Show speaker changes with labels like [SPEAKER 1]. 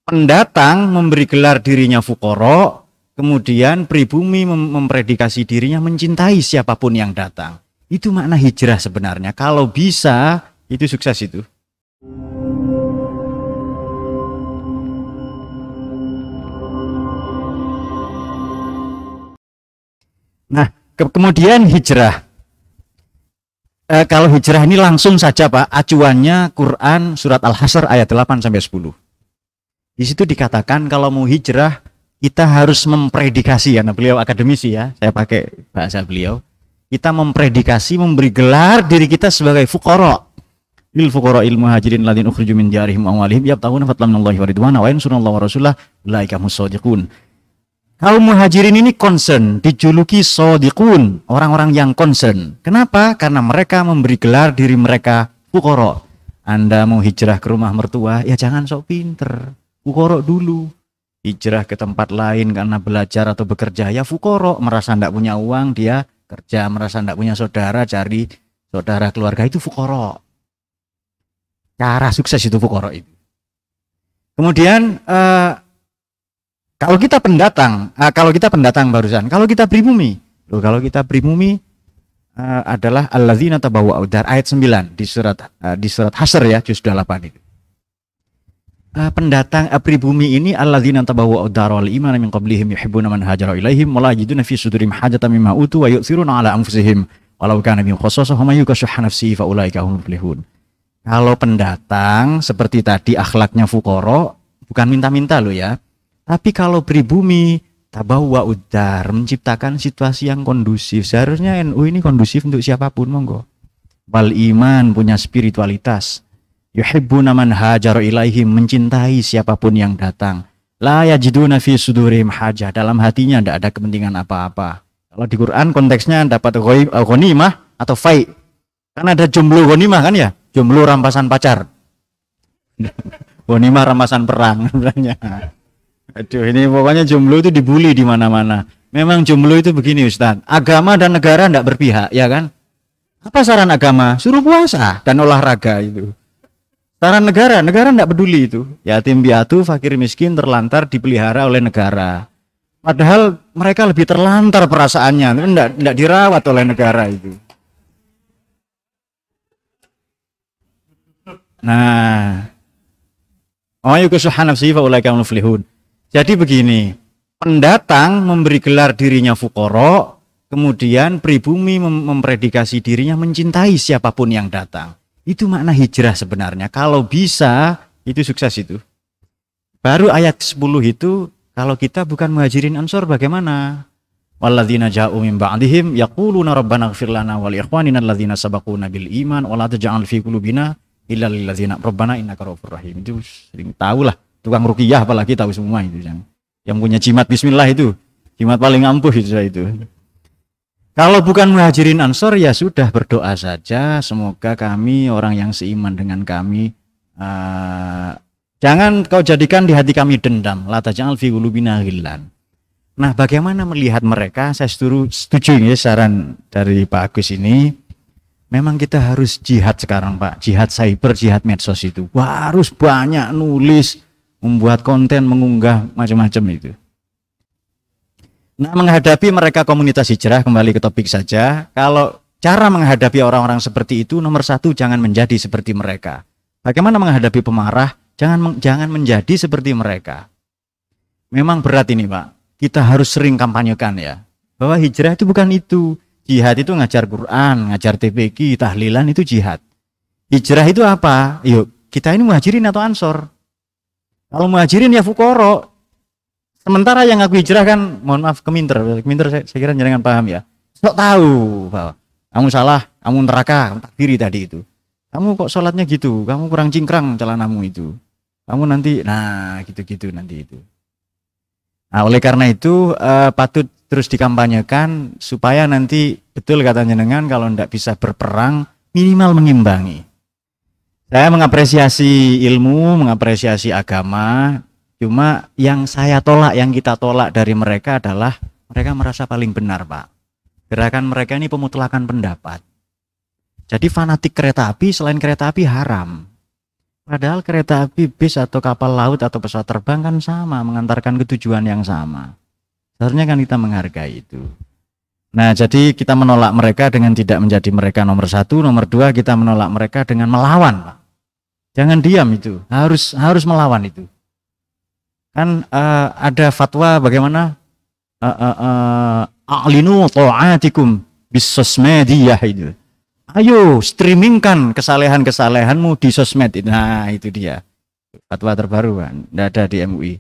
[SPEAKER 1] pendatang memberi gelar dirinya fuqara, kemudian pribumi mempredikasi dirinya mencintai siapapun yang datang. Itu makna hijrah sebenarnya. Kalau bisa, itu sukses itu. Nah, kemudian hijrah. Kalau hijrah ini langsung saja Pak, acuannya Quran surat Al-Hasyr ayat 8 sampai 10. Di situ dikatakan kalau mau hijrah kita harus mempredikasi, karena beliau akademisi ya, saya pakai bahasa beliau. Kita mempredikasi, memberi gelar diri kita sebagai fuqara. Lil fuqara'il muhajirin alladziina ukhriju min diyarihim wa amwalihim yabtaghuna fadlan minallahi wa ridwana wa yansurunallaha wa rasulahu ulaika humus shadiqun. Kaum muhajirin ini concern, dijuluki shadiqun, orang-orang yang concern. Kenapa? Karena mereka memberi gelar diri mereka fuqara. Anda mau hijrah ke rumah mertua, ya jangan sok pinter. Fuqara dulu. Hijrah ke tempat lain karena belajar atau bekerja, ya fuqara, merasa tidak punya uang, dia kerja, merasa tidak punya saudara, cari saudara keluarga, itu fuqara. Cara sukses itu fuqara itu. Kemudian kalau kita pendatang barusan, kalau kita pribumi adalah alladzina tabawwa'ud dar ayat 9 di surat Hasyr ya, juz 8 itu. Pendatang pribumi ini alladzina tabawwa'ud dar wal iman min qablihim yuhibbuna man hajara ilaihim wa la yajiduna fi sudurihim hajatan mimma utu wa yu'thiruna ala anfusihim walau kana bihim khassasah wa may yukashsha nafsihi fa ulaika humul muflihun. Kalau pendatang seperti tadi akhlaknya fuqara, bukan minta-minta loh ya. Tapi kalau pribumi tabawwa'ud dar, menciptakan situasi yang kondusif. Seharusnya NU ini kondusif untuk siapapun, monggo. Wal iman, punya spiritualitas. Yuhibbuna man hajara ilaihim, mencintai siapapun yang datang. La yajiduna fi sudurihim hajah, dalam hatinya tidak ada kepentingan apa-apa. Kalau di Quran konteksnya dapat ghanimah atau fai. Kan ada jomblo ghanimah kan ya? Jomblo rampasan pacar. Ghanimah rampasan perang sebenarnya. Aduh, ini pokoknya jomblo itu dibully di mana-mana. Memang jomblo itu begini Ustaz, agama dan negara tidak berpihak, ya kan? Apa saran agama? Suruh puasa dan olahraga itu. Saran negara tidak peduli itu. Yatim piatu, fakir miskin, terlantar dipelihara oleh negara. Padahal mereka lebih terlantar perasaannya, tidak dirawat oleh negara itu. Nah, jadi begini, pendatang memberi gelar dirinya fuqara, kemudian pribumi mempredikasi dirinya mencintai siapapun yang datang. Itu makna hijrah sebenarnya. Kalau bisa, itu sukses itu. Baru ayat 10 itu, kalau kita bukan muhajirin ansor bagaimana? Walladzina ja'u min ba'dihim yaquluna rabbana ighfir lana wa li ikhwanina alladzina sabaquna bil iman wa la taj'al fi qulubina illa lil ladzina rabbana innaka ra'ufur rahim. Itu sering tahu lah, tukang ruqyah apalagi tahu semua itu yang punya jimat bismillah itu, jimat paling ampuh itu. Kalau bukan muhajirin ansor ya sudah, berdoa saja semoga kami orang yang seiman dengan kami, jangan kau jadikan di hati kami dendam, la taj'al fi qulubina ghillan. Nah, bagaimana melihat mereka? Saya setuju ya saran dari Pak Agus ini. Memang kita harus jihad sekarang Pak, jihad cyber, jihad medsos itu. Wah, harus banyak nulis, membuat konten, mengunggah macam-macam itu. Nah, menghadapi mereka komunitas hijrah, kembali ke topik saja. Kalau cara menghadapi orang-orang seperti itu, nomor satu, jangan menjadi seperti mereka. Bagaimana menghadapi pemarah? Jangan menjadi seperti mereka. Memang berat ini Pak, kita harus sering kampanyekan ya, bahwa hijrah itu bukan itu. Jihad itu ngajar Quran, ngajar TPQ, tahlilan itu jihad. Hijrah itu apa? Yuk, kita ini muhajirin atau ansor? Kalau muhajirin ya fuqara. Sementara yang aku hijrah kan, mohon maaf, keminter saya kira jangan paham ya. Sok tahu bahwa kamu salah, kamu neraka, kamu takdiri tadi itu. Kamu kok sholatnya gitu, kamu kurang cingkrang celanamu itu. Kamu nanti, nah gitu-gitu nanti itu. Nah, oleh karena itu patut terus dikampanyekan supaya nanti betul kata jenengan, kalau tidak bisa berperang minimal mengimbangi. Saya mengapresiasi ilmu, mengapresiasi agama, cuma yang saya tolak, yang kita tolak dari mereka adalah mereka merasa paling benar Pak. Gerakan mereka ini pemutlakan pendapat. Jadi fanatik kereta api, selain kereta api haram. Padahal kereta api, bis atau kapal laut atau pesawat terbang kan sama, mengantarkan ke tujuan yang sama. Seharusnya kan kita menghargai itu. Nah, jadi kita menolak mereka dengan tidak menjadi mereka nomor satu, nomor dua kita menolak mereka dengan melawan, Pak. Jangan diam itu, harus melawan itu. Kan ada fatwa bagaimana a'linu ta'atikum bis-sosmediyah itu. Ayo streamingkan kesalehan-kesalehanmu di sosmed. Nah, itu dia fatwa terbaru kan, tidak ada di MUI.